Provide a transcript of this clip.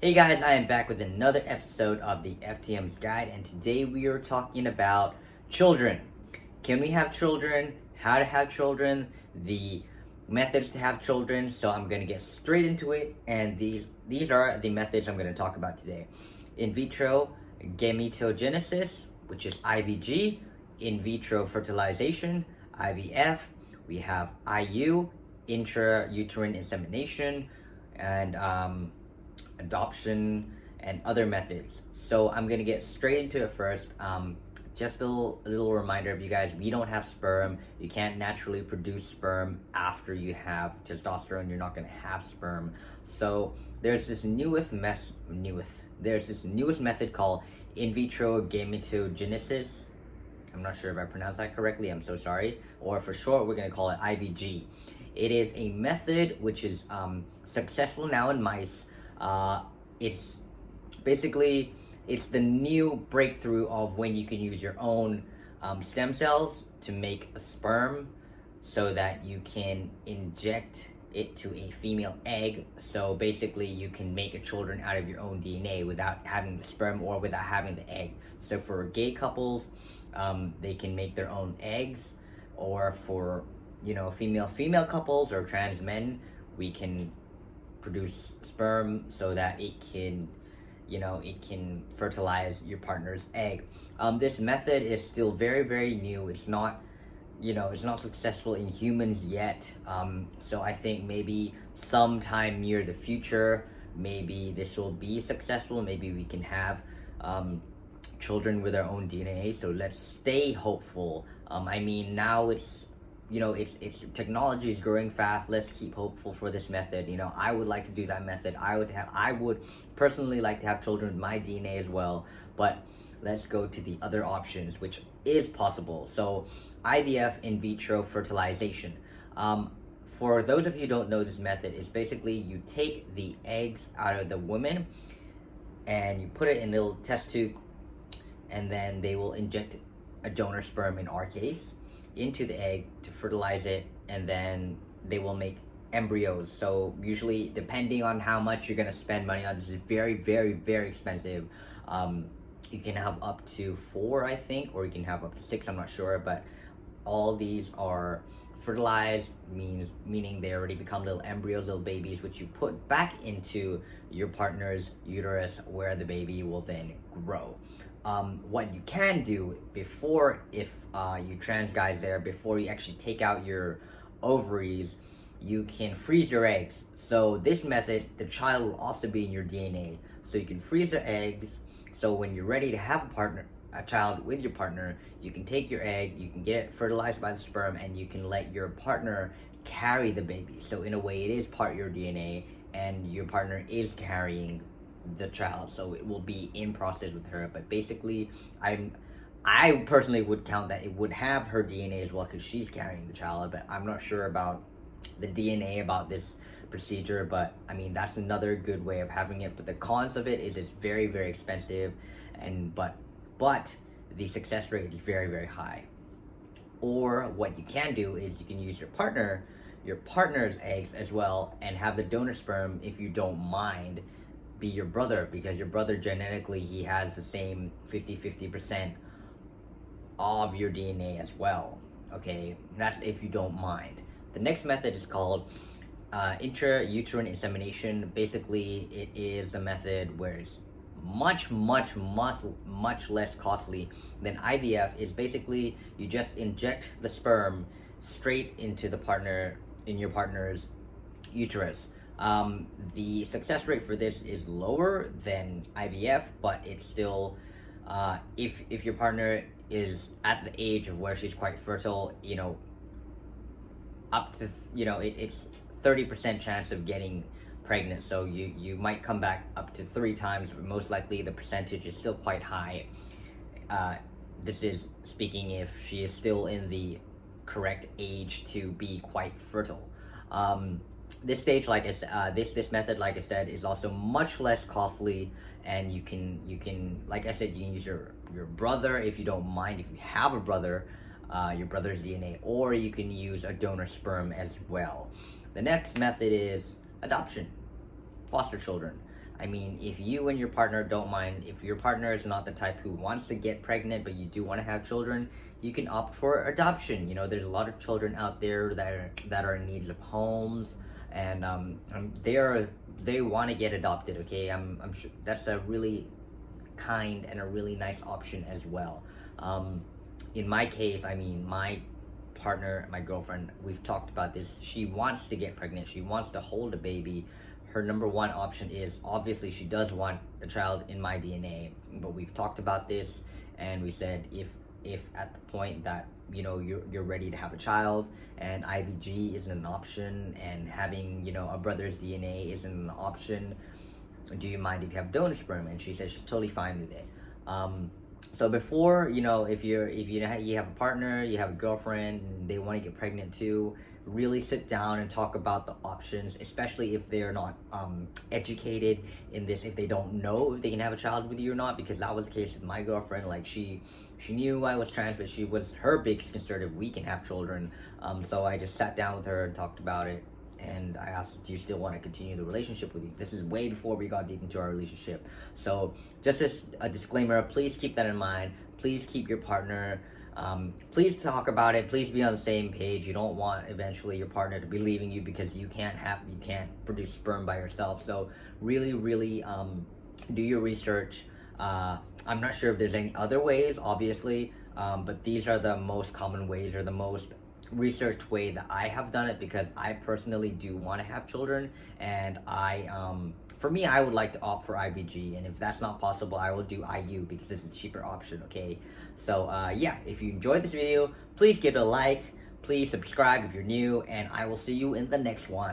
Hey guys, I am back with another episode of the FTM's Guide, and today we are talking about children. Can we have children? How to have children? The methods to have children. So I'm going to get straight into it, and these are the methods I'm going to talk about today. In vitro gametogenesis, which is IVG. In vitro fertilization, IVF. We have IU, intrauterine insemination, and adoption and other methods. So I'm gonna get straight into it first. Just a little reminder of you guys, we don't have sperm. You can't naturally produce sperm after you have testosterone. You're not gonna have sperm. So there's this newest method called in vitro gametogenesis. I'm not sure if I pronounced that correctly, I'm so sorry. Or for short, we're gonna call it IVG. It is a method which is successful now in mice. It's basically, it's the new breakthrough of when you can use your own stem cells to make a sperm so that you can inject it to a female egg. So basically you can make a children out of your own DNA without having the sperm or without having the egg. So for gay couples, they can make their own eggs, or for female couples or trans men, we can produce sperm so that it can fertilize your partner's egg. This method is still very new. It's not successful in humans yet. So I think maybe sometime near the future, maybe this will be successful. Maybe we can have children with our own DNA. So let's stay hopeful. Now it's technology is growing fast. Let's keep hopeful for this method. I would like to do that method. I would personally like to have children with my DNA as well. But let's go to the other options, which is possible. So IVF, in vitro fertilization. For those of you who don't know this method, is basically you take the eggs out of the women and you put it in a little test tube, and then they will inject a donor sperm, in our case, into the egg to fertilize it, and then they will make embryos. So usually, depending on how much you're gonna spend money on, this is very expensive. You can have up to 4, I think, or you can have up to 6, I'm not sure, but all these are fertilized, meaning they already become little embryos, little babies, which you put back into your partner's uterus, where the baby will then grow. What you can do before, if you trans guys there, before you actually take out your ovaries, you can freeze your eggs. So this method, the child will also be in your DNA. So you can freeze the eggs. So when you're ready to have a child with your partner, you can take your egg, you can get it fertilized by the sperm, and you can let your partner carry the baby. So in a way, it is part of your DNA, and your partner is carrying the child, so it will be in process with her. But basically, I personally would count that it would have her DNA as well, because she's carrying the child. But I'm not sure about the DNA about this procedure. But that's another good way of having it. But the cons of it is it's very expensive, and but the success rate is very high. Or what you can do is you can use your partner's eggs as well, and have the donor sperm, if you don't mind, be your brother, because your brother genetically, he has the same 50% of your DNA as well. Okay, that's if you don't mind. The next method is called intrauterine insemination. Basically, it is a method where it's much less costly than IVF. Is basically you just inject the sperm straight into your partner's uterus. The success rate for this is lower than IVF, but it's still, if your partner is at the age of where she's quite fertile, up to, it's 30% chance of getting pregnant. So you might come back up to 3 times, but most likely the percentage is still quite high. This is speaking if she is still in the correct age to be quite fertile. This stage, like I said, this method, like I said, is also much less costly, and you can, like I said, you can use your brother, if you don't mind, if you have a brother, your brother's DNA, or you can use a donor sperm as well. The next method is adoption, foster children. I mean, if you and your partner don't mind, if your partner is not the type who wants to get pregnant but you do want to have children, you can opt for adoption. You know, there's a lot of children out there that are in need of homes, and they want to get adopted. Okay, I'm sure that's a really kind and a really nice option as well. In my case, I mean, my partner, my girlfriend, we've talked about this. She wants to get pregnant. She wants to hold a baby. Her number one option is, obviously, she does want a child in my DNA. But we've talked about this, and we said if at the point that you're ready to have a child and IVG isn't an option, and having a brother's DNA isn't an option, do you mind if you have donor sperm? And she said she's totally fine with it. So before, if you have a partner, you have a girlfriend, and they want to get pregnant too, really sit down and talk about the options, especially if they're not educated in this, if they don't know if they can have a child with you or not, because that was the case with my girlfriend. Like, she knew I was trans, but her biggest concern if we can have children. So I just sat down with her and talked about it. And I asked, do you still want to continue the relationship with you? This is way before we got deep into our relationship. So just as a disclaimer, please keep that in mind. Please keep your partner. Please talk about it. Please be on the same page. You don't want eventually your partner to be leaving you because you can't produce sperm by yourself. So really, really do your research. I'm not sure if there's any other ways, obviously, but these are the most common ways, or the most research way that I have done it, because I personally do want to have children, and for me, I would like to opt for IVG, and if that's not possible, I will do IU because it's a cheaper option. Okay, so yeah, if you enjoyed this video, please give it a like, please subscribe if you're new, and I will see you in the next one.